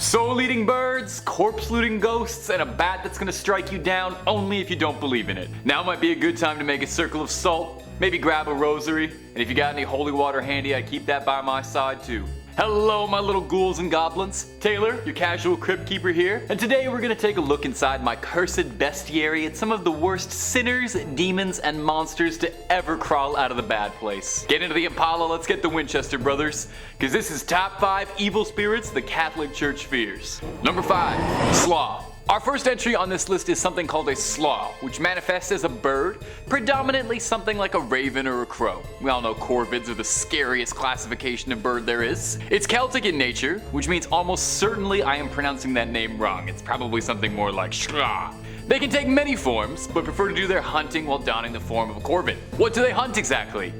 Soul-eating birds, corpse-looting ghosts, and a bat that's gonna strike you down only if you don't believe in it. Now might be a good time to make a circle of salt, maybe grab a rosary, and if you got any holy water handy, I'd keep that by my side too. Hello my little ghouls and goblins, Taylor, your casual crypt keeper here, and today we're gonna take a look inside my cursed bestiary at some of the worst sinners, demons, and monsters to ever crawl out of the bad place. Get into the Impala, let's get the Winchester brothers, cause this is top 5 evil spirits the Catholic Church fears. Number 5, Slaugh. Our first entry on this list is something called a Slaugh, which manifests as a bird, predominantly something like a raven or a crow. We all know corvids are the scariest classification of bird there is. It's Celtic in nature, which means almost certainly I am pronouncing that name wrong. It's probably something more like Slaugh. They can take many forms, but prefer to do their hunting while donning the form of a corvid. What do they hunt exactly?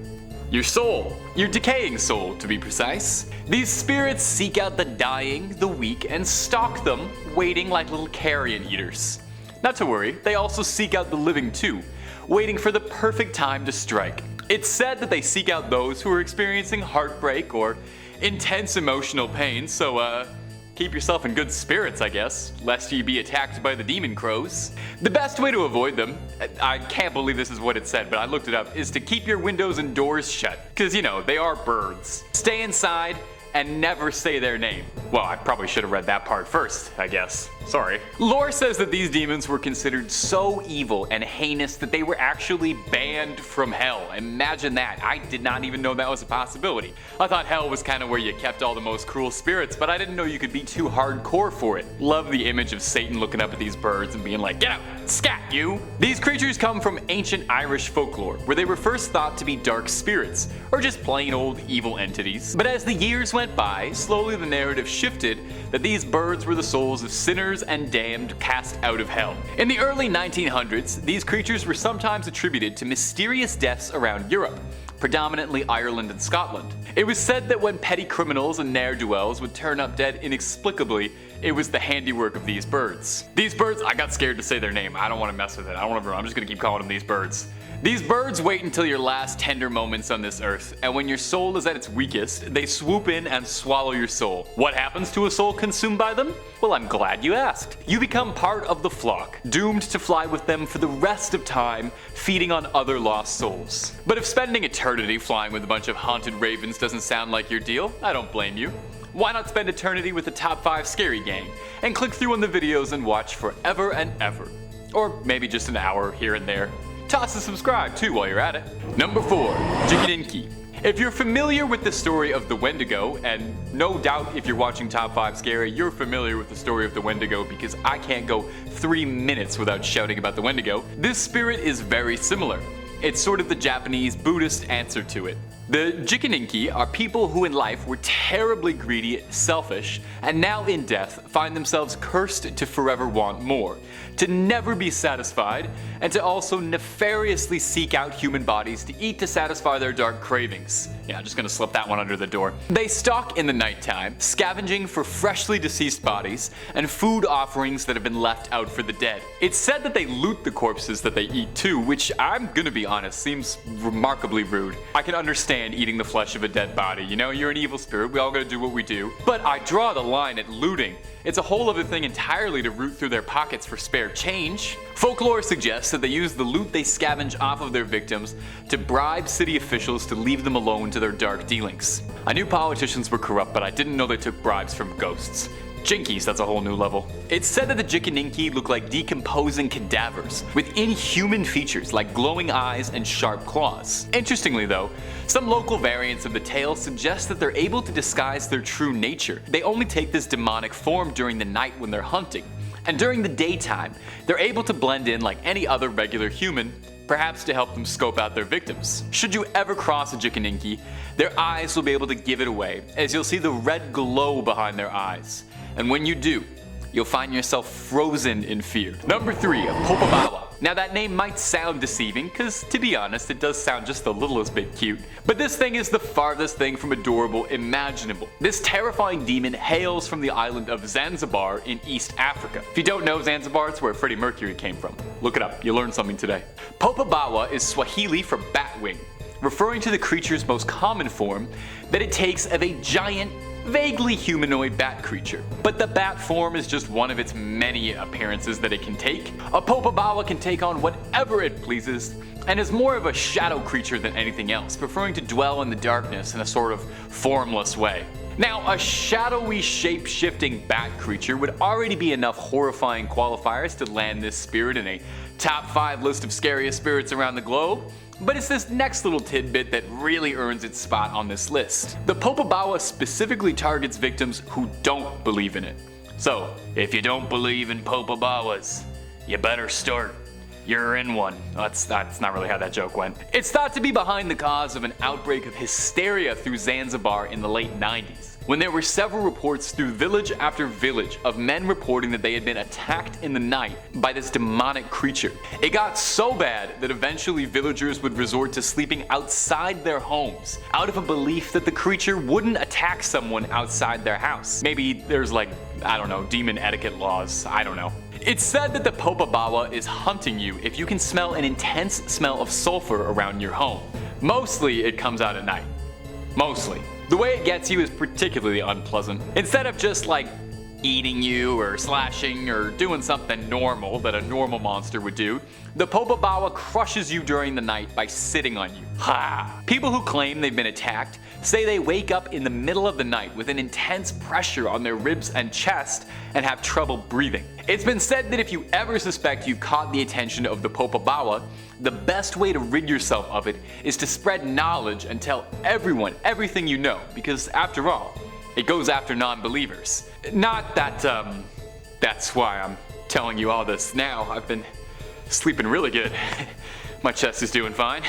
Your soul. Your decaying soul, to be precise. These spirits seek out the dying, the weak, and stalk them, waiting like little carrion eaters. Not to worry, they also seek out the living too, waiting for the perfect time to strike. It's said that they seek out those who are experiencing heartbreak or intense emotional pain, so keep yourself in good spirits, I guess, lest you be attacked by the demon crows. The best way to avoid them, I can't believe this is what it said, but I looked it up, is to keep your windows and doors shut. Cause you know, they are birds. Stay inside and never say their name. Well, I probably should have read that part first, I guess. Sorry. Lore says that these demons were considered so evil and heinous that they were actually banned from hell. Imagine that. I did not even know that was a possibility. I thought hell was kind of where you kept all the most cruel spirits, but I didn't know you could be too hardcore for it. Love the image of Satan looking up at these birds and being like, "Get out! Scat, you!" These creatures come from ancient Irish folklore, where they were first thought to be dark spirits, or just plain old evil entities. But as the years went by, slowly the narrative shifted that these birds were the souls of sinners and damned cast out of hell. In the early 1900s, these creatures were sometimes attributed to mysterious deaths around Europe, predominantly Ireland and Scotland. It was said that when petty criminals and ne'er-do-wells would turn up dead inexplicably, it was the handiwork of these birds. These birds, I got scared to say their name. I don't want to mess with it. I'm just gonna keep calling them these birds. These birds wait until your last tender moments on this earth, and when your soul is at its weakest, they swoop in and swallow your soul. What happens to a soul consumed by them? Well, I'm glad you asked. You become part of the flock, doomed to fly with them for the rest of time, feeding on other lost souls. But if spending eternity flying with a bunch of haunted ravens doesn't sound like your deal, I don't blame you. Why not spend eternity with the top 5 scary gang, and click through on the videos and watch forever and ever. Or maybe just an hour here and there. Toss a subscribe too while you're at it. Number 4, Jikininki. If you're familiar with the story of the Wendigo, and no doubt if you're watching Top 5 Scary, you're familiar with the story of the Wendigo because I can't go 3 minutes without shouting about the Wendigo, this spirit is very similar. It's sort of the Japanese Buddhist answer to it. The Jikininki are people who in life were terribly greedy, selfish, and now in death find themselves cursed to forever want more, to never be satisfied, and to also nefariously seek out human bodies to eat to satisfy their dark cravings. Yeah, just gonna slip that one under the door. They stalk in the nighttime, scavenging for freshly deceased bodies and food offerings that have been left out for the dead. It's said that they loot the corpses that they eat too, which I'm gonna be honest, seems remarkably rude. I can understand eating the flesh of a dead body, you know, you're an evil spirit, we all gotta do what we do. But I draw the line at looting. It's a whole other thing entirely to root through their pockets for spare change. Folklore suggests that they use the loot they scavenge off of their victims to bribe city officials to leave them alone to their dark dealings. I knew politicians were corrupt, but I didn't know they took bribes from ghosts. Jinkies, that's a whole new level. It's said that the Jikininki look like decomposing cadavers, with inhuman features like glowing eyes and sharp claws. Interestingly though, some local variants of the tale suggest that they're able to disguise their true nature. They only take this demonic form during the night when they're hunting. And during the daytime, they're able to blend in like any other regular human, perhaps to help them scope out their victims. Should you ever cross a Jikininki, their eyes will be able to give it away, as you'll see the red glow behind their eyes. And when you do, you'll find yourself frozen in fear. Number 3, Popabawa. Now that name might sound deceiving, cause to be honest, it does sound just the littlest bit cute. But this thing is the farthest thing from adorable imaginable. This terrifying demon hails from the island of Zanzibar in East Africa. If you don't know Zanzibar, it's where Freddie Mercury came from. Look it up, you'll learn something today. Popabawa is Swahili for batwing, referring to the creature's most common form that it takes of a giant vaguely humanoid bat creature. But the bat form is just one of its many appearances that it can take. A Popabawa can take on whatever it pleases, and is more of a shadow creature than anything else, preferring to dwell in the darkness in a sort of formless way. Now, a shadowy, shape-shifting bat creature would already be enough horrifying qualifiers to land this spirit in a top 5 list of scariest spirits around the globe, but it's this next little tidbit that really earns its spot on this list. The Popabawa specifically targets victims who don't believe in it. So, if you don't believe in Popabawas, you better start. You're in one. That's not really how that joke went. It's thought to be behind the cause of an outbreak of hysteria through Zanzibar in the late 90s, when there were several reports through village after village of men reporting that they had been attacked in the night by this demonic creature. It got so bad that eventually villagers would resort to sleeping outside their homes, out of a belief that the creature wouldn't attack someone outside their house. Maybe there's like, I don't know, demon etiquette laws, I don't know. It's said that the Popabawa is hunting you if you can smell an intense smell of sulfur around your home. Mostly it comes out at night. Mostly. The way it gets you is particularly unpleasant. Instead of just like eating you or slashing or doing something normal that a normal monster would do, the Popabawa crushes you during the night by sitting on you. Ha! People who claim they've been attacked say they wake up in the middle of the night with an intense pressure on their ribs and chest and have trouble breathing. It's been said that if you ever suspect you've caught the attention of the Popabawa, the best way to rid yourself of it is to spread knowledge and tell everyone everything you know, because after all, it goes after non-believers. Not that, that's why I'm telling you all this now. I've been sleeping really good. My chest is doing fine.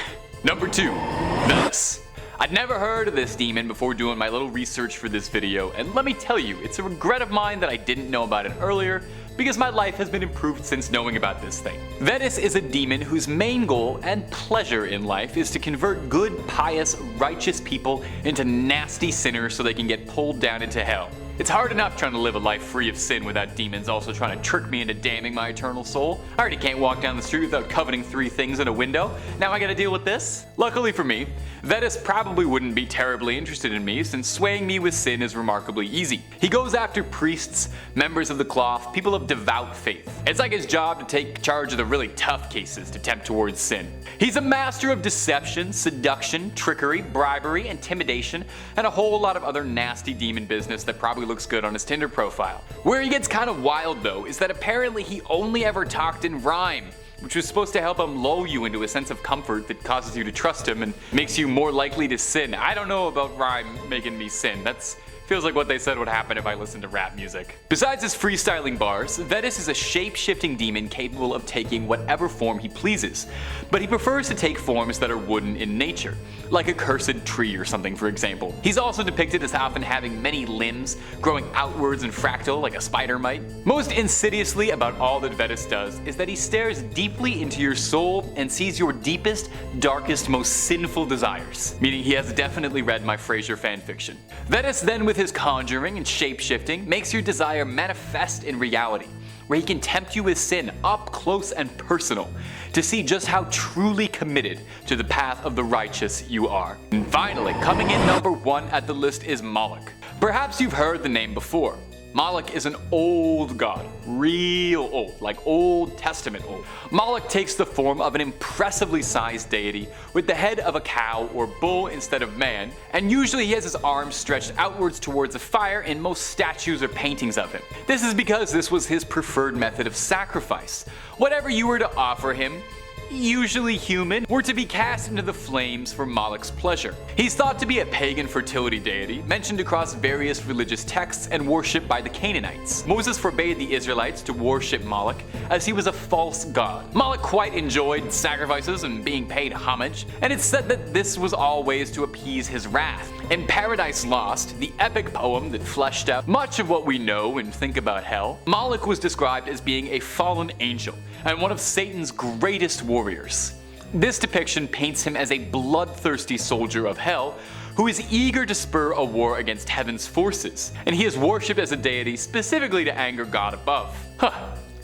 Number 2, Vetis. I'd never heard of this demon before doing my little research for this video, and let me tell you, it's a regret of mine that I didn't know about it earlier, because my life has been improved since knowing about this thing. Vetis is a demon whose main goal and pleasure in life is to convert good, pious, righteous people into nasty sinners so they can get pulled down into hell. It's hard enough trying to live a life free of sin without demons also trying to trick me into damning my eternal soul. I already can't walk down the street without coveting 3 things in a window. Now I gotta deal with this? Luckily for me, Vetis probably wouldn't be terribly interested in me, since swaying me with sin is remarkably easy. He goes after priests, members of the cloth, people of devout faith. It's like his job to take charge of the really tough cases to tempt towards sin. He's a master of deception, seduction, trickery, bribery, intimidation, and a whole lot of other nasty demon business that probably looks good on his Tinder profile. Where he gets kind of wild though is that apparently he only ever talked in rhyme, which was supposed to help him lull you into a sense of comfort that causes you to trust him and makes you more likely to sin. I don't know about rhyme making me sin. That's feels like what they said would happen if I listened to rap music. Besides his freestyling bars, Vetis is a shape-shifting demon capable of taking whatever form he pleases, but he prefers to take forms that are wooden in nature, like a cursed tree or something for example. He's also depicted as often having many limbs, growing outwards and fractal like a spider might. Most insidiously about all that Vetis does is that he stares deeply into your soul and sees your deepest, darkest, most sinful desires, meaning he has definitely read my Frasier fanfiction. Vetis then, with his conjuring and shape-shifting, makes your desire manifest in reality, where he can tempt you with sin up close and personal to see just how truly committed to the path of the righteous you are. And finally, coming in number 1 at the list is Moloch. Perhaps you've heard the name before. Moloch is an old god, real old, like Old Testament old. Moloch takes the form of an impressively sized deity with the head of a cow or bull instead of man, and usually he has his arms stretched outwards towards a fire in most statues or paintings of him. This is because this was his preferred method of sacrifice. Whatever you were to offer him, usually human, were to be cast into the flames for Moloch's pleasure. He's thought to be a pagan fertility deity, mentioned across various religious texts and worshipped by the Canaanites. Moses forbade the Israelites to worship Moloch, as he was a false god. Moloch quite enjoyed sacrifices and being paid homage, and it's said that this was all ways to appease his wrath. In Paradise Lost, the epic poem that fleshed out much of what we know and think about hell, Moloch was described as being a fallen angel and one of Satan's greatest warriors. This depiction paints him as a bloodthirsty soldier of hell who is eager to spur a war against heaven's forces, and he is worshipped as a deity specifically to anger God above.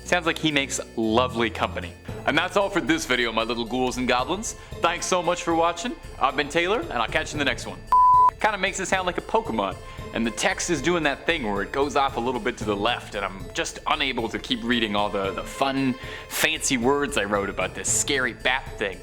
Sounds like he makes lovely company. And that's all for this video, my little ghouls and goblins. Thanks so much for watching. I've been Taylor, and I'll catch you in the next one. Kind of makes it sound like a Pokemon. And the text is doing that thing where it goes off a little bit to the left, and I'm just unable to keep reading all the fun, fancy words I wrote about this scary bat thing.